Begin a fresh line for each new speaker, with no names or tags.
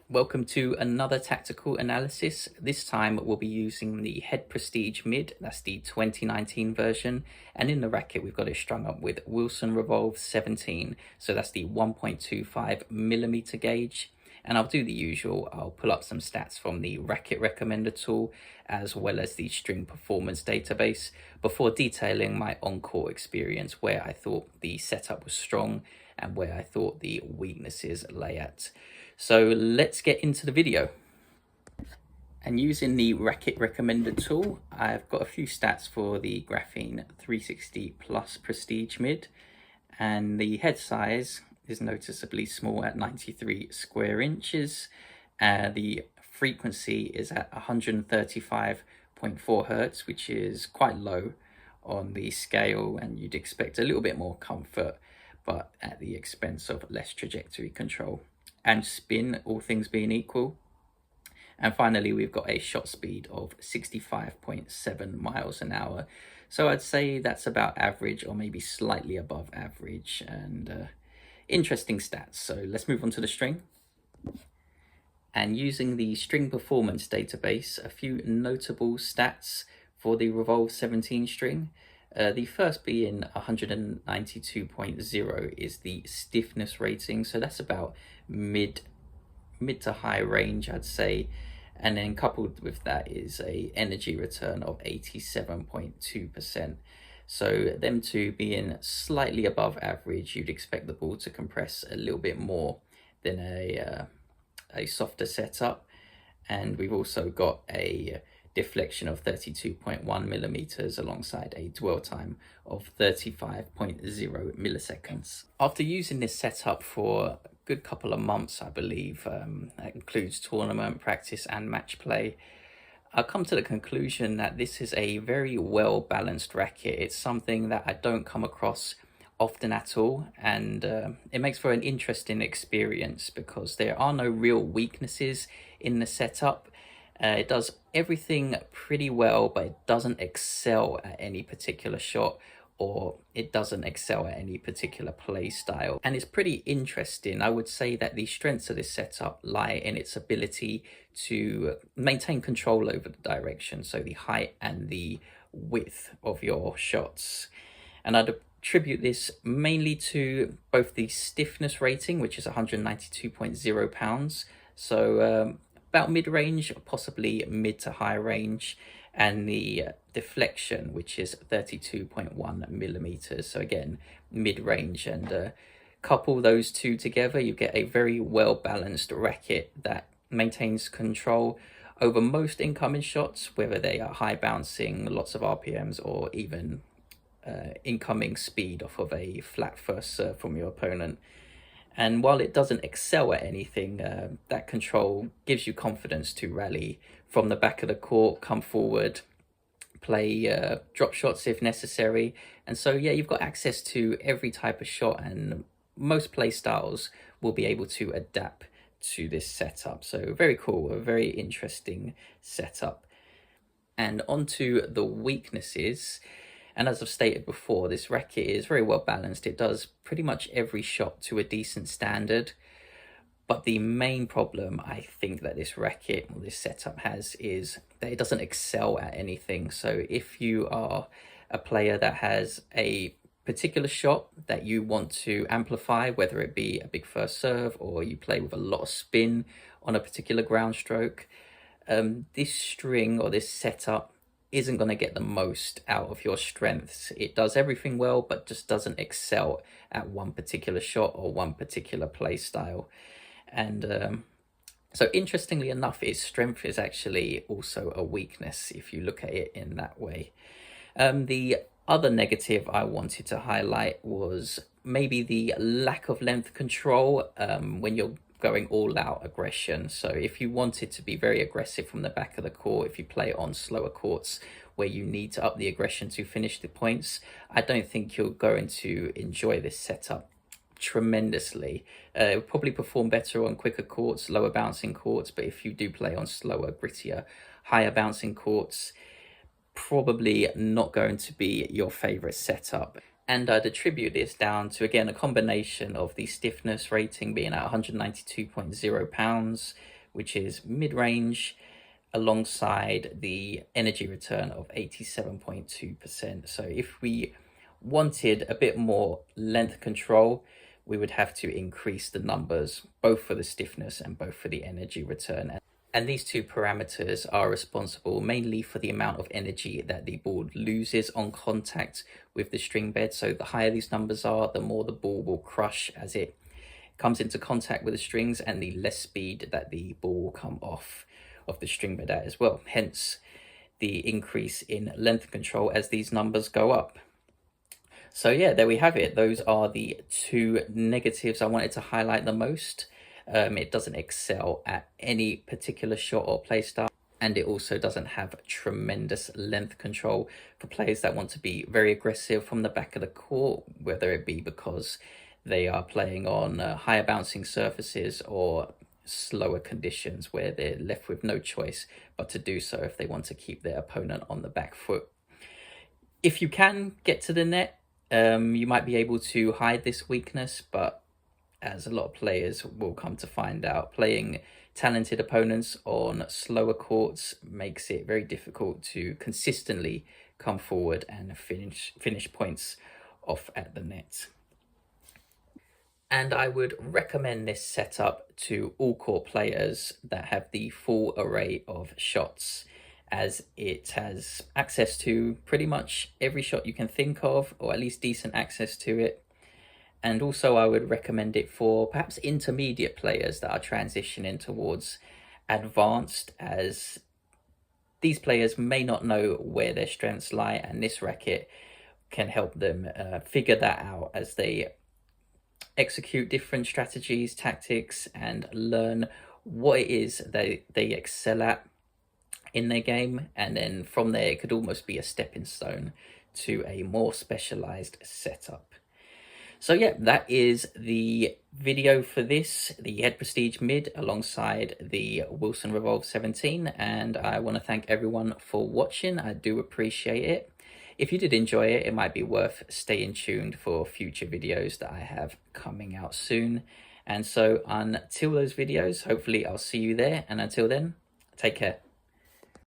Welcome to another tactical analysis. This time we'll be using the Head Prestige Mid, that's the 2019 version, and in the racket we've got it strung up with Wilson Revolve 17, so that's the 1.25mm gauge. And I'll do the usual, I'll pull up some stats from the Racket Recommender tool as well as the String Performance database before detailing my on-court experience where I thought the setup was strong and where I thought the weaknesses lay at. So let's get into the video. And using the Racket Recommender tool, I've got a few stats for the Graphene 360 Plus Prestige Mid, and the head size is noticeably small at 93 square inches. The frequency is at 135.4 hertz, which is quite low on the scale, and you'd expect a little bit more comfort, but at the expense of less trajectory control and spin, all things being equal. And finally, we've got a shot speed of 65.7 miles an hour. So I'd say that's about average or maybe slightly above average, and interesting stats. So let's move on to the string. And using the String Performance database, a few notable stats for the Revolve 17 string. The first being 192.0 is the stiffness rating, so that's about mid to high range, I'd say. And then coupled with that is a energy return of 87.2%. So them two being slightly above average, you'd expect the ball to compress a little bit more than a softer setup. And we've also got a deflection of 32.1 millimeters alongside a dwell time of 35.0 milliseconds. After using this setup for a good couple of months, I believe, that includes tournament practice and match play, I've come to the conclusion that this is a very well balanced racket. It's something that I don't come across often at all, and it makes for an interesting experience because there are no real weaknesses in the setup. It does everything pretty well, but it doesn't excel at any particular shot, or it doesn't excel at any particular play style. And it's pretty interesting. I would say that the strengths of this setup lie in its ability to maintain control over the direction, so the height and the width of your shots. And I'd attribute this mainly to both the stiffness rating, which is 192.0 pounds, so about mid-range, possibly mid to high range, and the deflection, which is 32.1 millimeters, so again mid-range. And couple those two together, you get a very well balanced racket that maintains control over most incoming shots, whether they are high bouncing, lots of RPMs, or even incoming speed off of a flat first serve from your opponent. And while it doesn't excel at anything, that control gives you confidence to rally from the back of the court, come forward, play drop shots if necessary. And so, yeah, you've got access to every type of shot, and most play styles will be able to adapt to this setup. So very cool, a very interesting setup. And onto the weaknesses. And as I've stated before, this racket is very well balanced. It does pretty much every shot to a decent standard. But the main problem I think that this racket or this setup has is that it doesn't excel at anything. So if you are a player that has a particular shot that you want to amplify, whether it be a big first serve or you play with a lot of spin on a particular ground stroke, this string or this setup isn't going to get the most out of your strengths. It does everything well, but just doesn't excel at one particular shot or one particular play style. And so interestingly enough, its strength is actually also a weakness if you look at it in that way. The other negative I wanted to highlight was maybe the lack of length control when you're going all out aggression. So if you wanted to be very aggressive from the back of the court, if you play on slower courts where you need to up the aggression to finish the points, I don't think you're going to enjoy this setup tremendously. It will probably perform better on quicker courts, lower bouncing courts, but if you do play on slower, grittier, higher bouncing courts, probably not going to be your favorite setup. And I'd attribute this down to, again, a combination of the stiffness rating being at 192.0 pounds, which is mid-range, alongside the energy return of 87.2%. So if we wanted a bit more length control, we would have to increase the numbers, both for the stiffness and both for the energy return. And these two parameters are responsible mainly for the amount of energy that the ball loses on contact with the string bed. So the higher these numbers are, the more the ball will crush as it comes into contact with the strings, and the less speed that the ball will come off of the string bed at as well. Hence the increase in length control as these numbers go up. So yeah, there we have it. Those are the two negatives I wanted to highlight the most. It doesn't excel at any particular shot or play style, and it also doesn't have tremendous length control for players that want to be very aggressive from the back of the court, whether it be because they are playing on higher bouncing surfaces or slower conditions where they're left with no choice but to do so if they want to keep their opponent on the back foot. If you can get to the net, you might be able to hide this weakness, but as a lot of players will come to find out, playing talented opponents on slower courts makes it very difficult to consistently come forward and finish points off at the net. And I would recommend this setup to all court players that have the full array of shots, as it has access to pretty much every shot you can think of, or at least decent access to it. And also I would recommend it for perhaps intermediate players that are transitioning towards advanced, as these players may not know where their strengths lie, and this racket can help them figure that out as they execute different strategies, tactics, and learn what it is they excel at in their game. And then from there, it could almost be a stepping stone to a more specialized setup. So yeah, that is the video for this, the Head Prestige Mid alongside the Wilson Revolve 17. And I want to thank everyone for watching. I do appreciate it. If you did enjoy it, it might be worth staying tuned for future videos that I have coming out soon. And so until those videos, hopefully I'll see you there. And until then, take care.